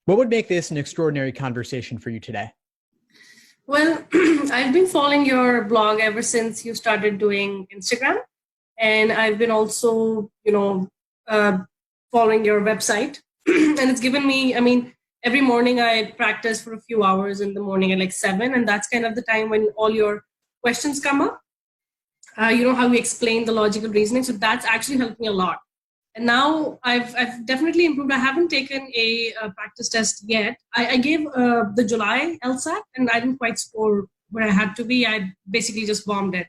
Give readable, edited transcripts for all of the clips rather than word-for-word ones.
What would make this an extraordinary conversation for you today? Well, I've been following your blog ever since you started doing Instagram. And I've been also, uh, following your website. And it's given me, every morning I practice for a few hours in the morning at like 7. And that's kind of the time when all your questions come up. You know how we explain the logical reasoning. So that's actually helped me a lot. And now I've definitely improved. I haven't taken a practice test yet. I gave the July LSAT and I didn't quite score where I had to be. I basically just bombed it.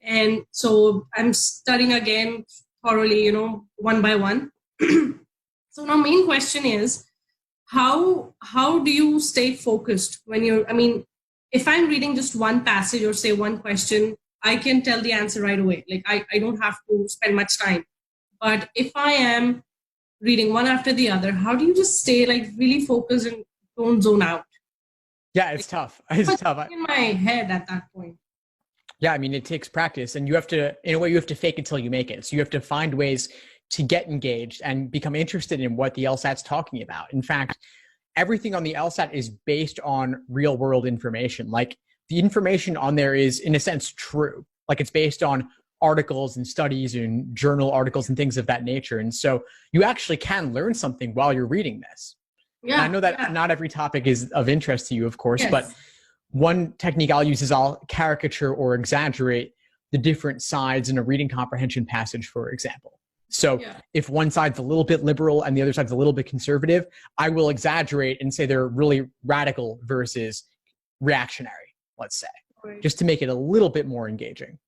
And so I'm studying again thoroughly, one by one. So now main question is, how do you stay focused when if I'm reading just one passage or say one question, I can tell the answer right away. Like I don't have to spend much time. But if I am reading one after the other, how do you just stay like really focused and don't zone out? Yeah, it's tough. It's tough. In my head at that point. Yeah, I mean, it takes practice, and you have to, in a way, you have to fake it till you make it. So you have to find ways to get engaged and become interested in what the LSAT's talking about. In fact, everything on the LSAT is based on real world information. Like the information on there is, in a sense, true. Like it's based on articles and studies and journal articles and things of that nature. And so you actually can learn something while you're reading this. Yeah, and I know that not every topic is of interest to you, of course, but one technique I'll use is I'll caricature or exaggerate the different sides in a reading comprehension passage, for example. So if one side's a little bit liberal and the other side's a little bit conservative, I will exaggerate and say they're really radical versus reactionary, let's say, just to make it a little bit more engaging.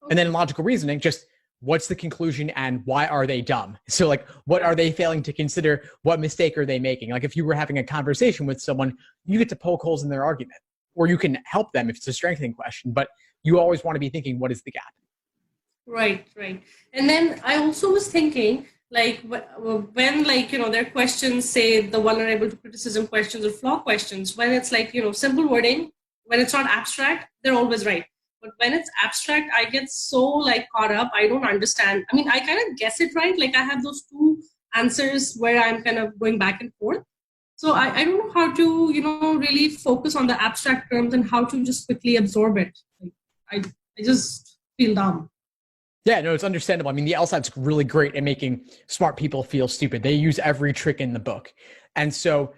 And then in logical reasoning, just what's the conclusion and why are they dumb? So like, what are they failing to consider? What mistake are they making? Like if you were having a conversation with someone, you get to poke holes in their argument, or you can help them if it's a strengthening question, but you always want to be thinking, what is the gap? Right. And then I also was thinking, like when their questions, say the vulnerable to criticism questions or flaw questions, when it's like, simple wording, when it's not abstract, they're always right. But when it's abstract, I get so like caught up. I don't understand. I mean, I kind of guess it right. Like I have those two answers where I'm kind of going back and forth. So I don't know how to, really focus on the abstract terms and how to just quickly absorb it. Like, I just feel dumb. Yeah, no, it's understandable. I mean, the LSAT's really great at making smart people feel stupid. They use every trick in the book. And so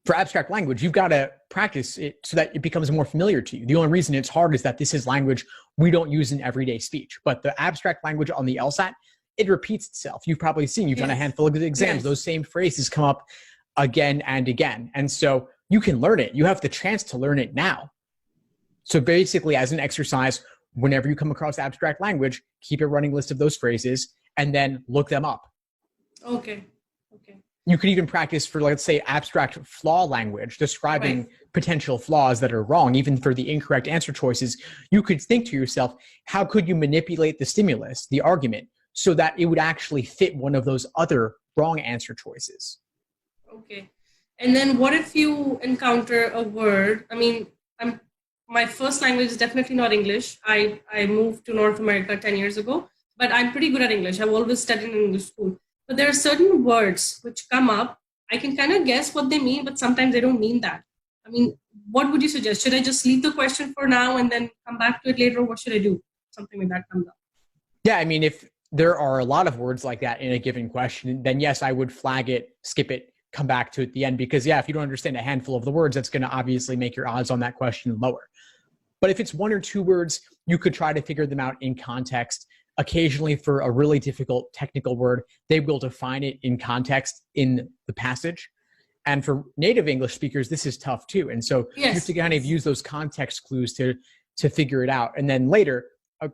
for abstract language, you've got to practice it so that it becomes more familiar to you. The only reason it's hard is that this is language we don't use in everyday speech. But the abstract language on the LSAT, it repeats itself. You've probably seen, you've done a handful of exams. Those same phrases come up again and again. And so you can learn it. You have the chance to learn it now. So basically, as an exercise, whenever you come across abstract language, keep a running list of those phrases and then look them up. Okay. You could even practice for, let's say, abstract flaw language, describing potential flaws that are wrong, even for the incorrect answer choices. You could think to yourself, how could you manipulate the stimulus, the argument, so that it would actually fit one of those other wrong answer choices? Okay. And then what if you encounter a word? I mean, my first language is definitely not English. I moved to North America 10 years ago, but I'm pretty good at English. I've always studied in English school. But there are certain words which come up. I can kind of guess what they mean, but sometimes they don't mean that. I mean, what would you suggest? Should I just leave the question for now and then come back to it later? Or what should I do? Something like that comes up. Yeah, I mean, if there are a lot of words like that in a given question, then yes, I would flag it, skip it, come back to it at the end. Because if you don't understand a handful of the words, that's going to obviously make your odds on that question lower. But if it's one or two words, you could try to figure them out in context. Occasionally, for a really difficult technical word, they will define it in context in the passage. And for native English speakers, this is tough too. And so you have to kind of use those context clues to figure it out. And then later,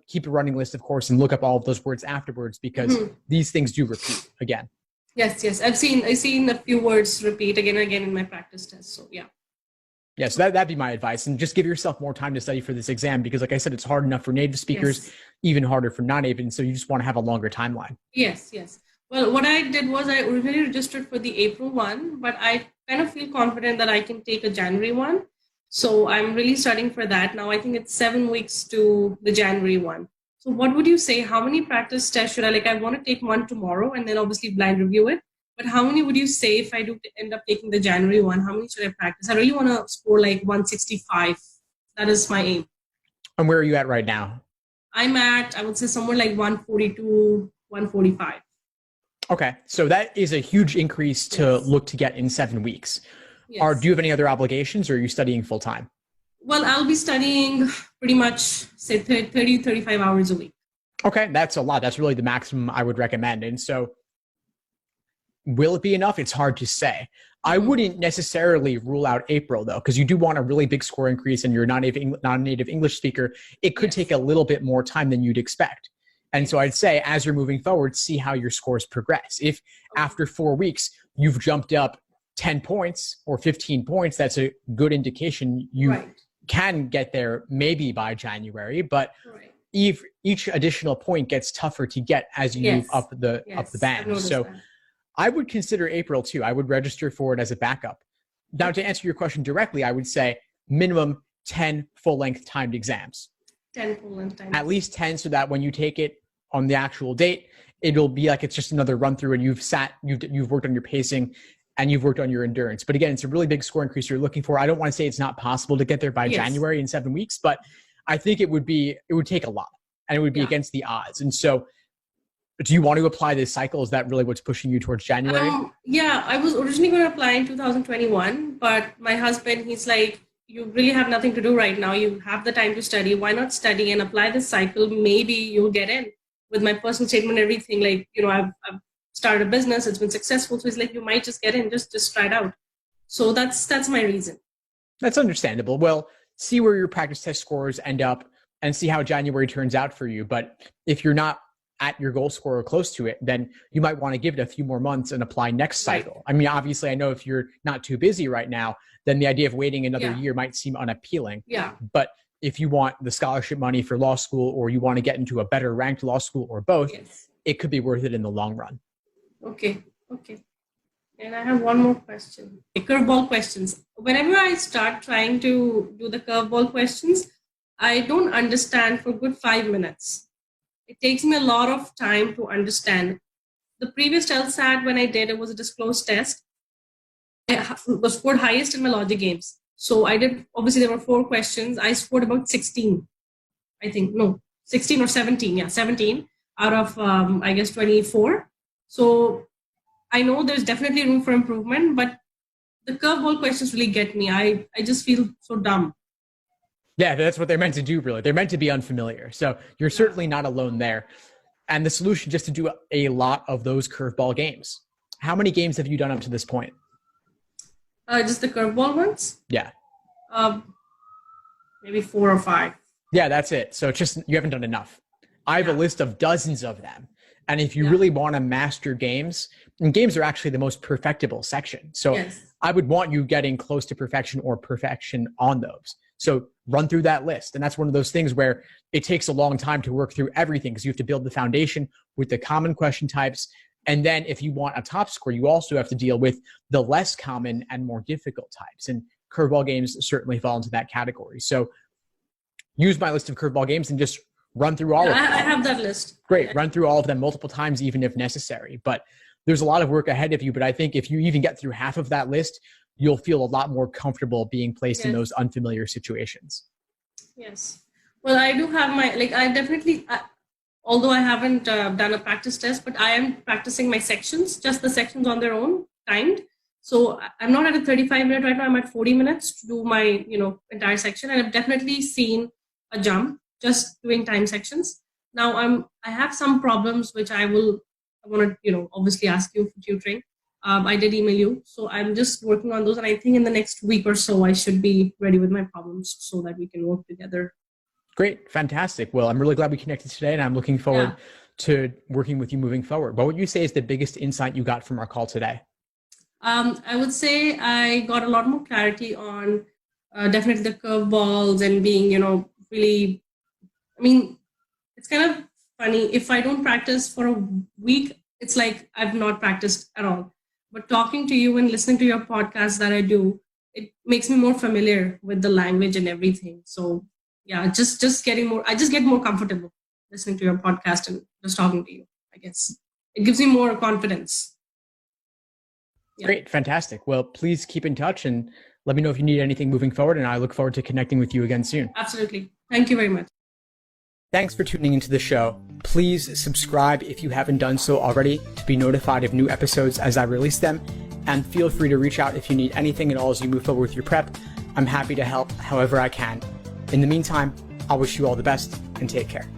keep a running list, of course, and look up all of those words afterwards, because these things do repeat again. Yes. I've seen a few words repeat again and again in my practice test. So yeah. Yeah, so that'd be my advice. And just give yourself more time to study for this exam, because like I said, it's hard enough for native speakers, even harder for non-native. And so you just want to have a longer timeline. Yes. Well, what I did was I originally registered for the April one, but I kind of feel confident that I can take a January one. So I'm really studying for that. Now I think it's 7 weeks to the January one. So what would you say? How many practice tests should I, I want to take one tomorrow and then obviously blind review it. But how many would you say if I do end up taking the January one? How many should I practice? I really want to score like 165. That is my aim. And where are you at right now? I'm at, I would say, somewhere like 142, 145. Okay. So that is a huge increase to look to get in 7 weeks. Yes. Do you have any other obligations, or are you studying full time? Well, I'll be studying pretty much, say, 30, 35 hours a week. Okay. That's a lot. That's really the maximum I would recommend. And so will it be enough? It's hard to say. I wouldn't necessarily rule out April, though, because you do want a really big score increase and you're not a native English speaker. It could take a little bit more time than you'd expect. And so I'd say, as you're moving forward, see how your scores progress. If after 4 weeks, you've jumped up 10 points or 15 points, that's a good indication you can get there maybe by January. But if each additional point gets tougher to get as you move up the band. So I would consider April too. I would register for it as a backup. Now, to answer your question directly, I would say minimum 10 full-length timed exams. 10 full-length timed. At least 10, so that when you take it on the actual date, it'll be like it's just another run through and you've worked on your pacing and you've worked on your endurance. But again, it's a really big score increase you're looking for. I don't want to say it's not possible to get there by January in 7 weeks, but I think it would take a lot and it would be against the odds. And so do you want to apply this cycle? Is that really what's pushing you towards January? Yeah, I was originally going to apply in 2021, but my husband, he's like, you really have nothing to do right now. You have the time to study. Why not study and apply this cycle? Maybe you'll get in. With my personal statement, everything, like, I've started a business. It's been successful. So he's like, you might just get in, just try it out. So that's my reason. That's understandable. Well, see where your practice test scores end up and see how January turns out for you. But if you're not at your goal score or close to it, then you might want to give it a few more months and apply next cycle. I mean, obviously, I know if you're not too busy right now, then the idea of waiting another year might seem unappealing. Yeah. But if you want the scholarship money for law school, or you want to get into a better ranked law school, or both, it could be worth it in the long run. Okay. And I have one more question. Curveball questions. Whenever I start trying to do the curveball questions, I don't understand for a good 5 minutes. It takes me a lot of time to understand. The previous LSAT, when I did, it was a disclosed test. I was scored highest in my logic games. So I did, obviously there were 4 questions. I scored about 16, I think. No, 16 or 17. Yeah, 17 out of, I guess, 24. So I know there's definitely room for improvement, but the curveball questions really get me. I just feel so dumb. Yeah, that's what they're meant to do, really. They're meant to be unfamiliar. So you're certainly not alone there. And the solution, just to do a lot of those curveball games. How many games have you done up to this point? Just the curveball ones? Yeah. Maybe 4 or 5. Yeah, that's it. So it's just, you haven't done enough. I have a list of dozens of them. And if you really want to master games, and games are actually the most perfectible section. So I would want you getting close to perfection or perfection on those. So run through that list. And that's one of those things where it takes a long time to work through everything, because you have to build the foundation with the common question types. And then if you want a top score, you also have to deal with the less common and more difficult types. And curveball games certainly fall into that category. So use my list of curveball games and just run through all of them. I have that list. Great. Run through all of them multiple times, even if necessary. But there's a lot of work ahead of you. But I think if you even get through half of that list, you'll feel a lot more comfortable being placed in those unfamiliar situations. Yes. Well, I do have I definitely, although I haven't done a practice test, but I am practicing my sections, just the sections on their own, timed. So I'm not at a 35-minute right now. I'm at 40 minutes to do my, entire section. And I've definitely seen a jump just doing time sections. Now I have some problems, which I want to, obviously ask you for tutoring. I did email you. So I'm just working on those. And I think in the next week or so, I should be ready with my problems so that we can work together. Great. Fantastic. Well, I'm really glad we connected today, and I'm looking forward to working with you moving forward. What would you say is the biggest insight you got from our call today? I would say I got a lot more clarity on definitely the curveballs and being, really, it's kind of funny. If I don't practice for a week, it's like I've not practiced at all. But talking to you and listening to your podcast that I do, it makes me more familiar with the language and everything. So yeah, just getting more, I just get more comfortable listening to your podcast and just talking to you, I guess. It gives me more confidence. Yeah. Great. Fantastic. Well, please keep in touch and let me know if you need anything moving forward. And I look forward to connecting with you again soon. Absolutely. Thank you very much. Thanks for tuning into the show. Please subscribe if you haven't done so already to be notified of new episodes as I release them. And feel free to reach out if you need anything at all as you move forward with your prep. I'm happy to help however I can. In the meantime, I'll wish you all the best and take care.